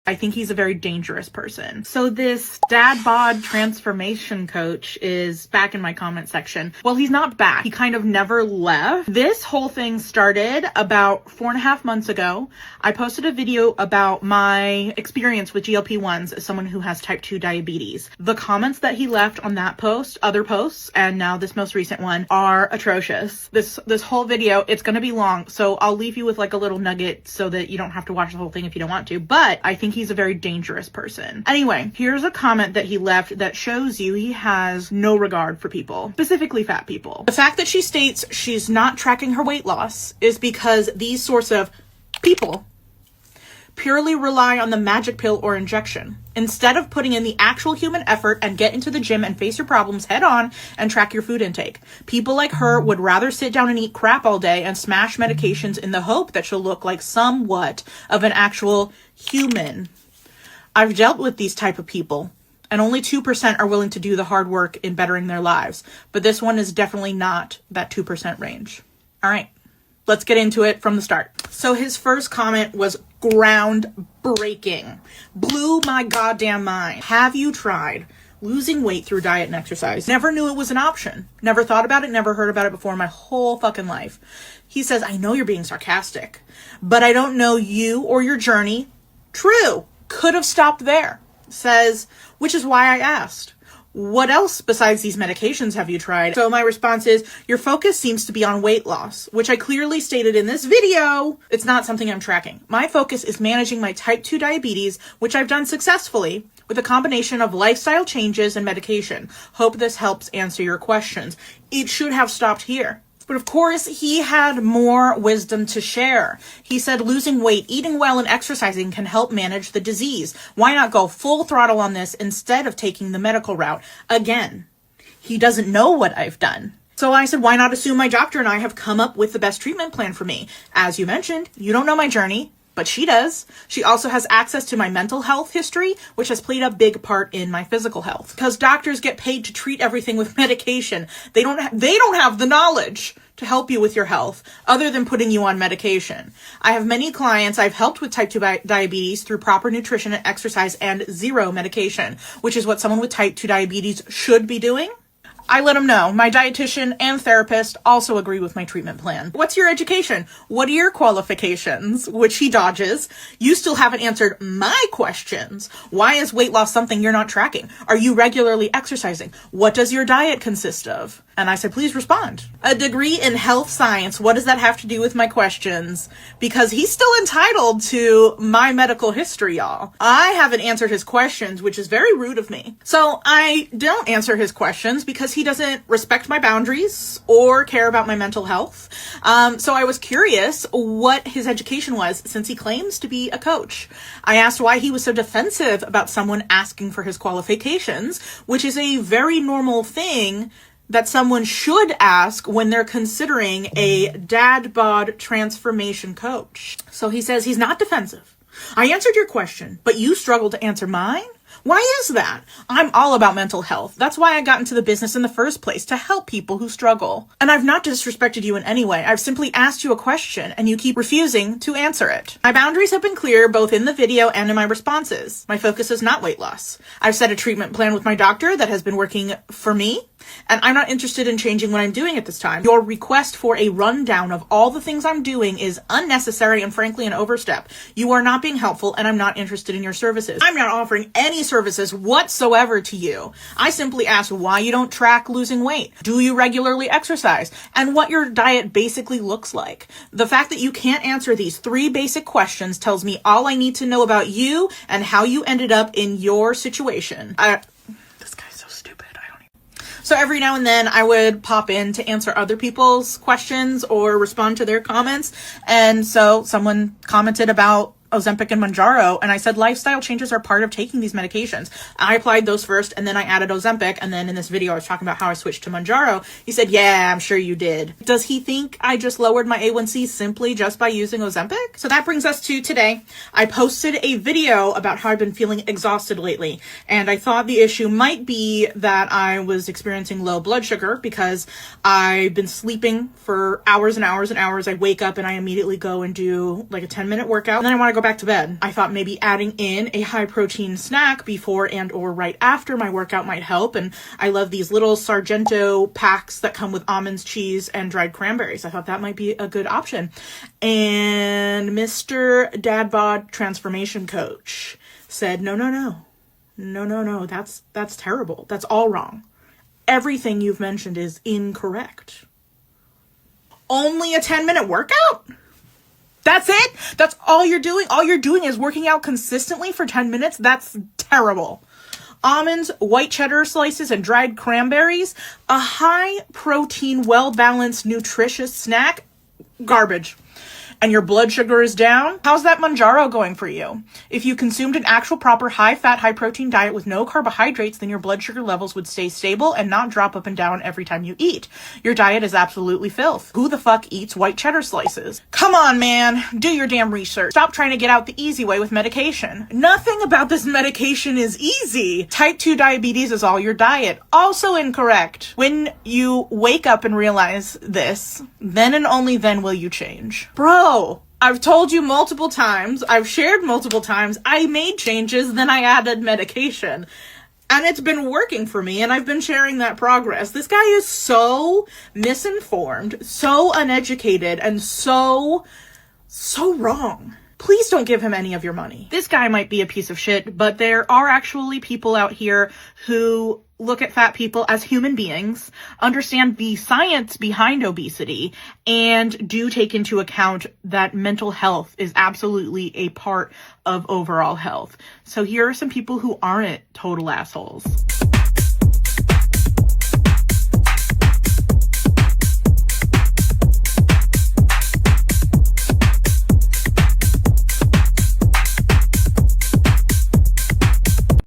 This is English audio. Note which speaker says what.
Speaker 1: I think he's a very dangerous person. So this dad bod transformation coach is back in my comment section. Well, he's not back. He kind of never left. This whole thing started about 4.5 months ago. I posted a video about my experience with GLP-1s as someone who has type 2 diabetes. The comments that he left on that post, other posts, and now this most recent one are atrocious. This whole video, it's going to be long, so I'll leave you with like a little nugget so that you don't have to watch the whole thing if you don't want to, but I think he's a very dangerous person. Anyway, here's a comment that he left that shows you he has no regard for people, specifically fat people. The fact that she states she's not tracking her weight loss is because these sorts of people purely rely on the magic pill or injection instead of putting in the actual human effort and get into the gym and face your problems head on and track your food intake. People like her would rather sit down and eat crap all day and smash medications in the hope that she'll look like somewhat of an actual human. I've dealt with these type of people, and only 2% are willing to do the hard work in bettering their lives. But this one is definitely not that 2% range. All right, let's get into it from the start. So his first comment was groundbreaking. Blew my goddamn mind. Have you tried losing weight through diet and exercise? Never knew it was an option. Never thought about it, never heard about it before in my whole fucking life. He says, I know you're being sarcastic, but I don't know you or your journey. True. Could have stopped there. Says, which is why I asked, what else besides these medications have you tried? So my response is, your focus seems to be on weight loss, which I clearly stated in this video. It's not something I'm tracking. My focus is managing my type 2 diabetes, which I've done successfully with a combination of lifestyle changes and medication. Hope this helps answer your questions. It should have stopped here. But of course, he had more wisdom to share. He said losing weight, eating well, and exercising can help manage the disease. Why not go full throttle on this instead of taking the medical route? Again, he doesn't know what I've done. So I said, why not assume my doctor and I have come up with the best treatment plan for me? As you mentioned, you don't know my journey, but she does. She also has access to my mental health history, which has played a big part in my physical health. Because doctors get paid to treat everything with medication. They don't have the knowledge to help you with your health other than putting you on medication. I have many clients I've helped with type 2 diabetes through proper nutrition and exercise and zero medication, which is what someone with type 2 diabetes should be doing. I let him know. My dietitian and therapist also agree with my treatment plan. What's your education? What are your qualifications? Which he dodges. You still haven't answered my questions. Why is weight loss something you're not tracking? Are you regularly exercising? What does your diet consist of? And I said, please respond. A degree in health science. What does that have to do with my questions? Because he's still entitled to my medical history, y'all. I haven't answered his questions, which is very rude of me. So I don't answer his questions because he doesn't respect my boundaries or care about my mental health. So I was curious what his education was since he claims to be a coach. I asked why he was so defensive about someone asking for his qualifications, which is a very normal thing that someone should ask when they're considering a dad bod transformation coach. So he says he's not defensive. I answered your question, but you struggle to answer mine? Why is that? I'm all about mental health. That's why I got into the business in the first place, to help people who struggle. And I've not disrespected you in any way. I've simply asked you a question and you keep refusing to answer it. My boundaries have been clear both in the video and in my responses. My focus is not weight loss. I've set a treatment plan with my doctor that has been working for me, and I'm not interested in changing what I'm doing at this time. Your request for a rundown of all the things I'm doing is unnecessary and frankly an overstep. You are not being helpful and I'm not interested in your services. I'm not offering any services whatsoever to you. I simply asked why you don't track losing weight. Do you regularly exercise? And what your diet basically looks like. The fact that you can't answer these 3 basic questions tells me all I need to know about you and how you ended up in your situation. This guy's so stupid. So every now and then I would pop in to answer other people's questions or respond to their comments. And so someone commented about Ozempic and Mounjaro, and I said lifestyle changes are part of taking these medications. I applied those first, and then I added Ozempic, and then in this video I was talking about how I switched to Mounjaro. He said, yeah, I'm sure you did. Does he think I just lowered my A1C simply just by using Ozempic? So that brings us to today. I posted a video about how I've been feeling exhausted lately, and I thought the issue might be that I was experiencing low blood sugar because I've been sleeping for hours and hours and hours. I wake up and I immediately go and do like a 10-minute workout, and then I want to go back to bed. I thought maybe adding in a high protein snack before and or right after my workout might help. And I love these little Sargento packs that come with almonds, cheese, and dried cranberries. I thought that might be a good option. And Mr. Dad Bod Transformation Coach said, no, that's terrible. That's all wrong. Everything you've mentioned is incorrect. Only a 10-minute workout? That's it? That's all you're doing? All you're doing is working out consistently for 10 minutes? That's terrible. Almonds, white cheddar slices, and dried cranberries, a high protein, well-balanced, nutritious snack? Garbage. And your blood sugar is down? How's that Manjaro going for you? If you consumed an actual proper high-fat, high-protein diet with no carbohydrates, then your blood sugar levels would stay stable and not drop up and down every time you eat. Your diet is absolutely filth. Who the fuck eats white cheddar slices? Come on, man. Do your damn research. Stop trying to get out the easy way with medication. Nothing about this medication is easy. Type 2 diabetes is all your diet. Also incorrect. When you wake up and realize this, then and only then will you change. Bro, I've told you multiple times, I've shared multiple times, I made changes, then I added medication. And it's been working for me, and I've been sharing that progress. This guy is so misinformed, so uneducated, and so wrong. Please don't give him any of your money. This guy might be a piece of shit, but there are actually people out here who look at fat people as human beings, understand the science behind obesity, and do take into account that mental health is absolutely a part of overall health. So here are some people who aren't total assholes.